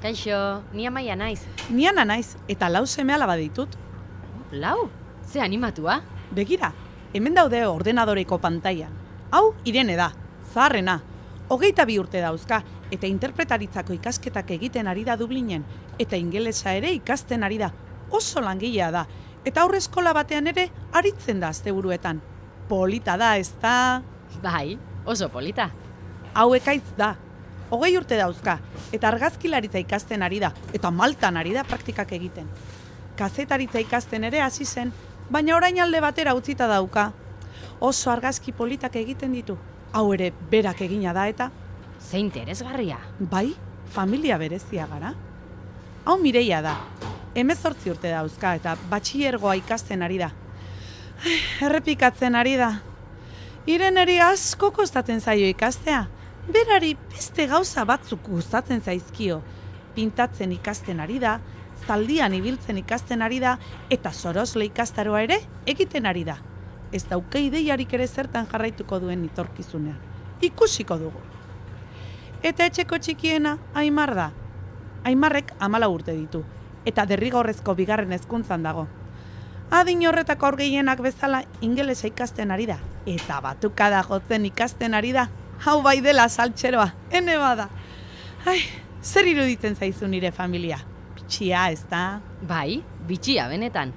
Kaixo, ni Amaia naiz. Ni Ana naiz, eta 4 seme-alaba ditut. 4? Ze animatua? Begira, hemen daude ordenadoreko pantailan. Hau Irene da, zaharrena. 22 urte dauzka, eta interpretaritzako ikasketak egiten ari da Dublinen, eta ingelesa ere ikasten ari da. Oso langilea da, eta aurreskola batean ere aritzen da asteburuetan. Polita da, ezta? Bai, oso polita. Hau Ekaitz da. 20 urte dauzka, eta argazkilaritza ikasten ari da, eta Maltan ari da praktikak egiten. Kazetaritza ikasten ere hasi zen, baina orain alde batera utzita dauka. Oso argazki politak egiten ditu. Hau ere berak egina da eta, Ze interesgarria. bai, familia berezia gara. Hau Mireia da. 18 urte dauzka eta batxilergoa ikasten ari da. Errepikatzen ari da. Ireneri asko kostatzen zaio ikastea. Berari beste gauza batzuk gustatzen zaizkio. Pintatzen ikasten ari da, zaldian ibiltzen ikasten ari da, eta sorosle ikastaroa ere egiten ari da. Ez dauka ideiarik ere zertan jarraituko duen etorkizunean. Ikusiko dugu. Eta etxeko txikiena Aimar da. Aimarrek 14 urte ditu, eta derrigorrezko 2. hezkuntzan dago. Adin horretako haur gehienak bezala ingelesa ikasten ari da, eta batukada jotzen ikasten ari da. Hau bai dela saltxeroa, ene bada. Ai, zer iruditzen zaizu nire familia? Bitxia, ez da? Bai, bitxia benetan.